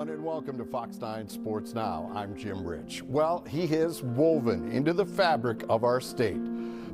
And welcome to Fox 9 Sports Now. I'm Jim Rich. Well, he is woven into the fabric of our state.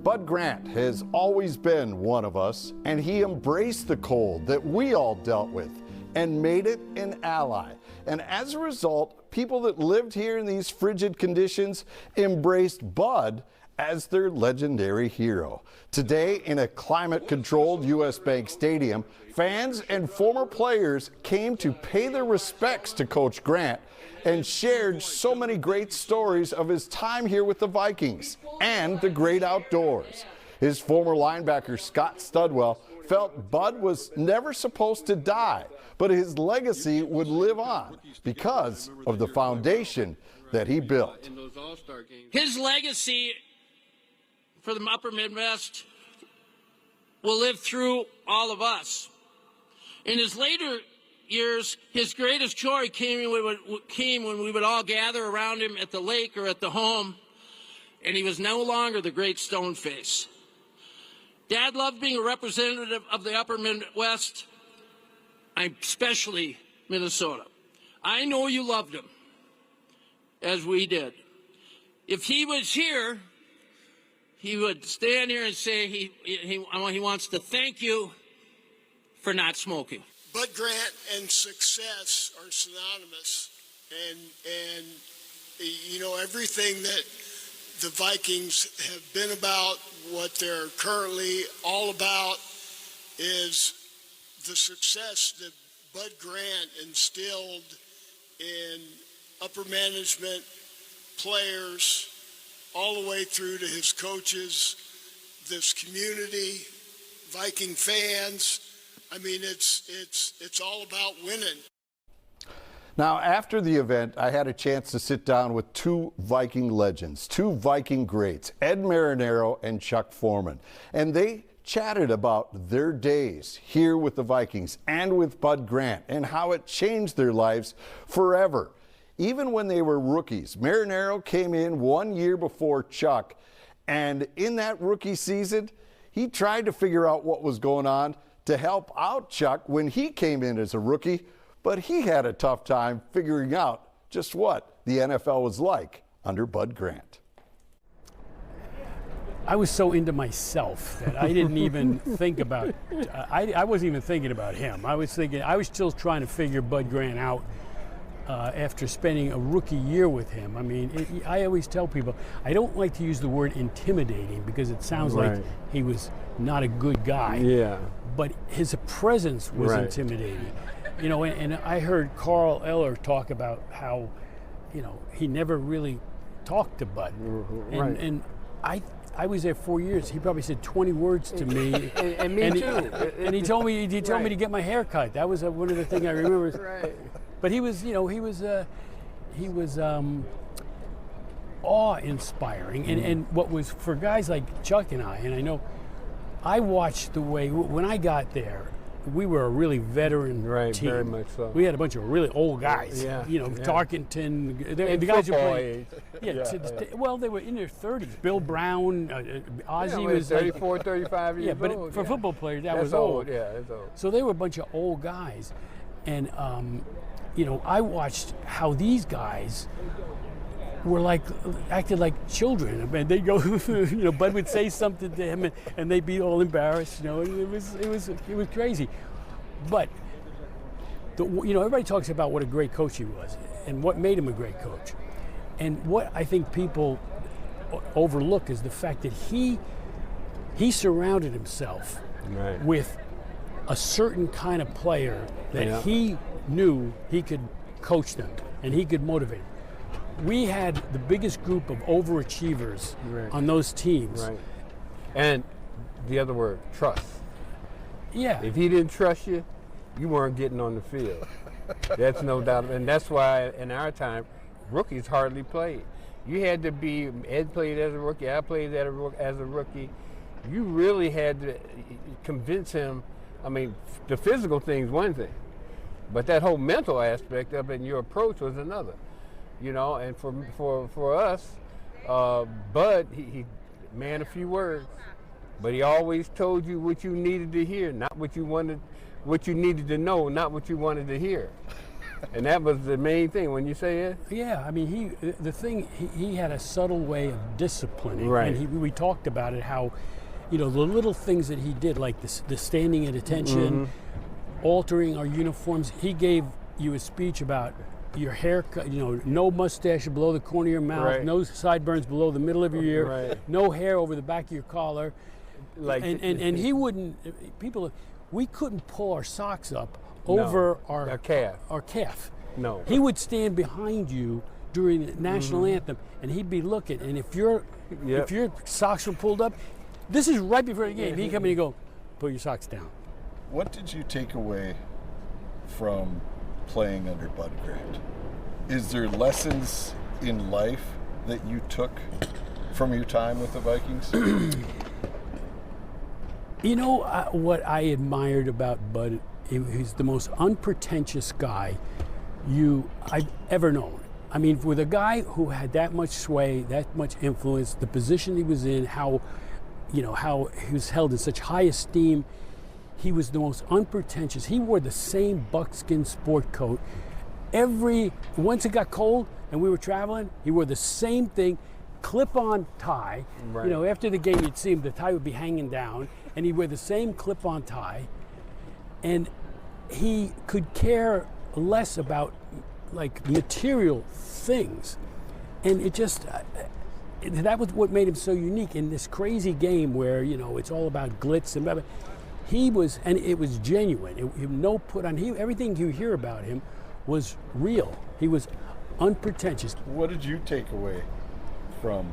Bud Grant has always been one of us, and he embraced the cold that we all dealt with and made it an ally. And as a result, people that lived here in these frigid conditions embraced Bud as their legendary hero. Today, in a climate-controlled U.S. Bank Stadium, fans and former players came to pay their respects to Coach Grant and shared so many great stories of his time here with the Vikings and the great outdoors. His former linebacker, Scott Studwell, felt Bud was never supposed to die, but his legacy would live on because of the foundation that he built. His legacy for the Upper Midwest will live through all of us. In his later years, his greatest joy came when we would all gather around him at the lake or at the home, and he was no longer the great stone face. Dad loved being a representative of the Upper Midwest, especially Minnesota. I know you loved him, as we did. If he was here, he would stand here and say he wants to thank you for not smoking. Bud Grant and success are synonymous, and you know, everything that the Vikings have been about, what they're currently all about, is the success that Bud Grant instilled in upper management, players, all the way through to his coaches, this community, Viking fans. I mean, it's all about winning. Now, after the event, I had a chance to sit down with two Viking legends, two Viking greats, Ed Marinaro and Chuck Foreman. And they chatted about their days here with the Vikings and with Bud Grant and how it changed their lives forever. Even when they were rookies, Marinaro came in 1 year before Chuck, and in that rookie season, he tried to figure out what was going on to help out Chuck when he came in as a rookie, but he had a tough time figuring out just what the NFL was like under Bud Grant. I was so into myself that I didn't even think about, I wasn't even thinking about him. I was still trying to figure Bud Grant out. After spending a rookie year with him. I mean, I always tell people, I don't like to use the word intimidating because it sounds like he was not a good guy. Yeah. But his presence was intimidating. You know, and I heard Carl Eller talk about how, you know, he never really talked to Bud. And I was there 4 years. He probably said 20 words to me. and me too. And he told me me to get my hair cut. That was one of the things I remember. But he was, you know, he was awe-inspiring. And what was for guys like Chuck and I know, I watched the way, when I got there, we were a really veteran team. Very much so. We had a bunch of really old guys. You know, Tarkenton, the guys who played. Well, they were in their 30s. Bill Brown, Ozzie was 34, 35 years old. But for football players, that was old. Yeah, that's old. So they were a bunch of old guys. And, you know, I watched how these guys were acted like children. I mean, they go, you know, Bud would say something to him, and they'd be all embarrassed. You know, it was crazy. But you know, everybody talks about what a great coach he was, and what made him a great coach. And what I think people overlook is the fact that he surrounded himself with a certain kind of player that he knew he could coach them and he could motivate them. We had the biggest group of overachievers on those teams. And the other word, trust. Yeah. If he didn't trust you, you weren't getting on the field. That's no doubt. And that's why in our time, rookies hardly played. You had to be, Ed played as a rookie, I played as a rookie. You really had to convince him. I mean, the physical thing's one thing, but that whole mental aspect of it and your approach was another. You know, and for us, Bud, he man a few words, but he always told you what you needed to hear, not what you wanted, what you needed to know, not what you wanted to hear. And that was the main thing when you say it. Yeah, I mean, he had a subtle way of disciplining, Right. and we talked about it, how, the little things that he did, like the standing at attention, altering our uniforms. He gave you a speech about your haircut, no mustache below the corner of your mouth, Right. no sideburns below the middle of your ear, Right. no hair over the back of your collar. Like, And he wouldn't, we couldn't pull our socks up over our calf. No. He would stand behind you during the national anthem, and he'd be looking. And if your socks were pulled up, this is right before the game. He'd come in and go, "Put your socks down." What did you take away from playing under Bud Grant? Is there lessons in life that you took from your time with the Vikings? What I admired about Bud, he's the most unpretentious guy I've ever known. I mean, with a guy who had that much sway, that much influence, the position he was in, how he was held in such high esteem, he was the most unpretentious. He wore the same buckskin sport coat. Once it got cold and we were traveling, he wore the same thing, clip-on tie. Right. After the game, you'd see him, the tie would be hanging down, and he'd wear the same clip-on tie. And he could care less about, like, material things. And it just, that was what made him so unique in this crazy game where, it's all about glitz and blah, blah. He was, and it was genuine. No put on. Everything you hear about him was real. He was unpretentious. What did you take away from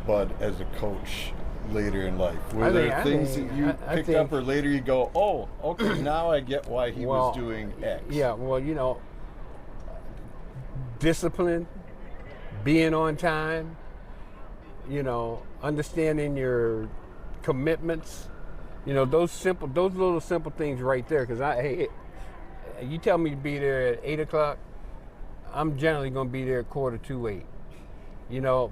Bud as a coach later in life? Were there things that you picked up, or later you go, "Oh, okay, now I get why he was doing X"? Yeah, discipline, being on time, understanding your commitments, those little simple things right there. Because you tell me to be there at 8 o'clock, I'm generally going to be there at 7:45.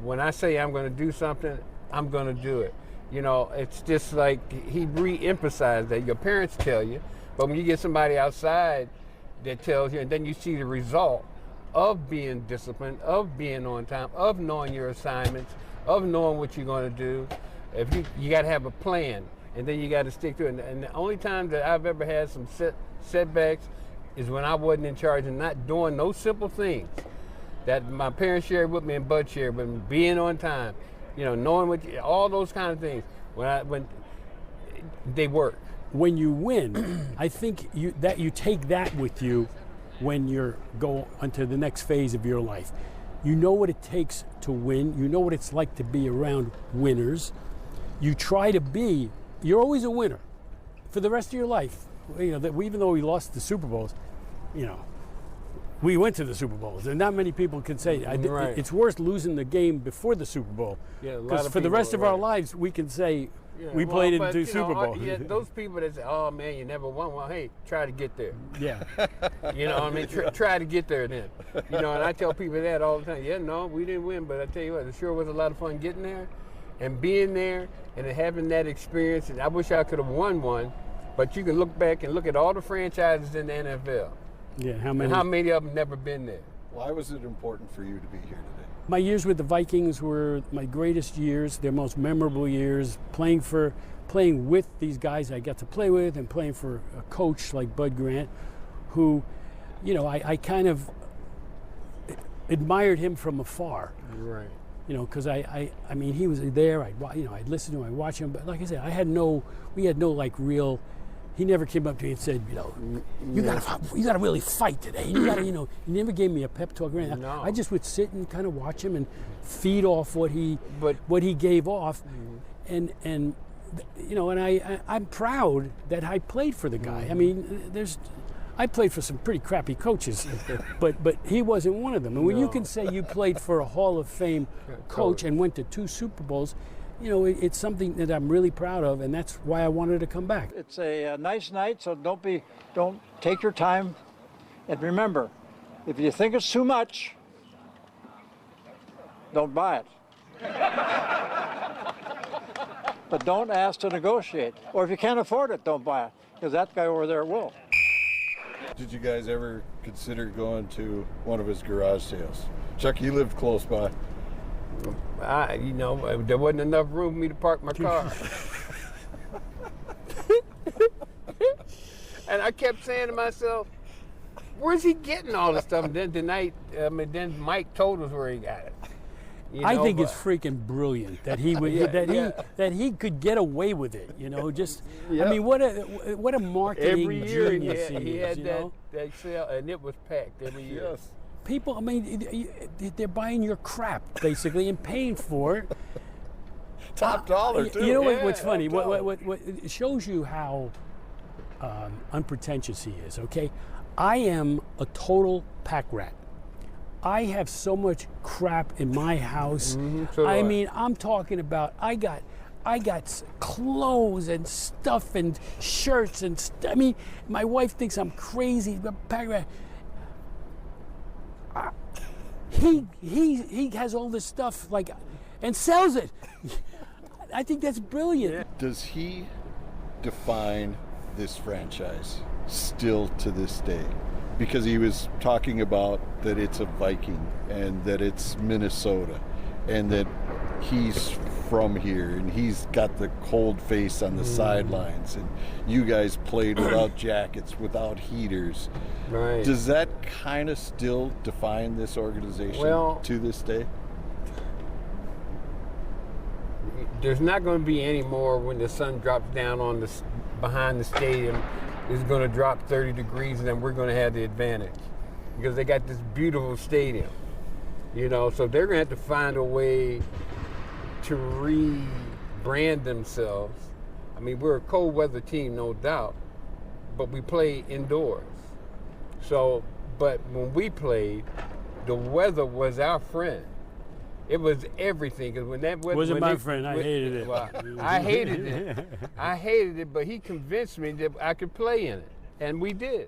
When I say I'm going to do something, I'm going to do it. It's just like he re-emphasized that your parents tell you, but when you get somebody outside that tells you, and then you see the result of being disciplined, of being on time, of knowing your assignments, of knowing what you're going to do. If you got to have a plan, and then you got to stick to it. And the only time that I've ever had some setbacks is when I wasn't in charge and not doing those simple things that my parents shared with me and Bud shared with me, being on time, knowing all those kind of things. When they work. When you win, I think you take that with you when you go onto the next phase of your life. You know what it takes to win. You know what it's like to be around winners. You try to be. You're always a winner for the rest of your life. Even though we lost the Super Bowls, we went to the Super Bowls, and not many people can say Right. it's worse losing the game before the Super Bowl. Because for the rest of our lives, we can say we played in the Super Bowl. Those people that say, "Oh man, you never won." Well, hey, try to get there. Yeah. Try to get there then. And I tell people that all the time. Yeah, no, we didn't win, but I tell you what, it sure was a lot of fun getting there and being there and having that experience. And I wish I could have won one, but you can look back and look at all the franchises in the NFL. Yeah, how many of them never been there? Why was it important for you to be here today? My years with the Vikings were my greatest years, their most memorable years, playing with these guys I got to play with, and playing for a coach like Bud Grant, who, I kind of admired him from afar. Right. Because I mean, he was there. I'd listen to him, I'd watch him, but like I said, we had no like real. He never came up to me and said, you gotta really fight today. You gotta, he never gave me a pep talk or anything. No. I just would sit and kind of watch him and feed off what he gave off, and I'm proud that I played for the guy. I mean, I played for some pretty crappy coaches, but he wasn't one of them. And when you can say you played for a Hall of Fame coach and went to 2 Super Bowls, it's something that I'm really proud of, and that's why I wanted to come back. It's a nice night, so don't take your time. And remember, if you think it's too much, don't buy it. But don't ask to negotiate. Or if you can't afford it, don't buy it, because that guy over there will. Did you guys ever consider going to one of his garage sales? Chuck, you lived close by. There wasn't enough room for me to park my car. And I kept saying to myself, where's he getting all this stuff? And then tonight, then Mike told us where he got it. I think it's freaking brilliant that he would that he could get away with it. I mean, what a marketing every year genius he is. had that sale, and it was packed every year. Yes. People, I mean, they're buying your crap basically and paying for it. Top dollar too. You know Yeah, what's funny? top dollar. What it shows you how unpretentious he is. Okay, I am a total pack rat. I have so much crap in my house. So do I. mean, I'm talking about I got clothes and stuff and shirts and I mean, my wife thinks I'm crazy, but pack rat. He has all this stuff and sells it. I think that's brilliant. Yeah. Does he define this franchise still to this day? Because he was talking about that it's a Viking and that it's Minnesota and that he's from here and he's got the cold face on the sidelines and you guys played without jackets, without heaters. Right. Does that kind of still define this organization to this day? There's not going to be any more when the sun drops down on behind the stadium. It's going to drop 30 degrees, and then we're going to have the advantage because they got this beautiful stadium. So they're going to have to find a way to rebrand themselves. I mean, we're a cold weather team, no doubt, but we play indoors. So, but when we played, the weather was our friend. It was everything. Because when that weather Wasn't my friend. I hated it. Well, I hated it. I hated it, but he convinced me that I could play in it, and we did.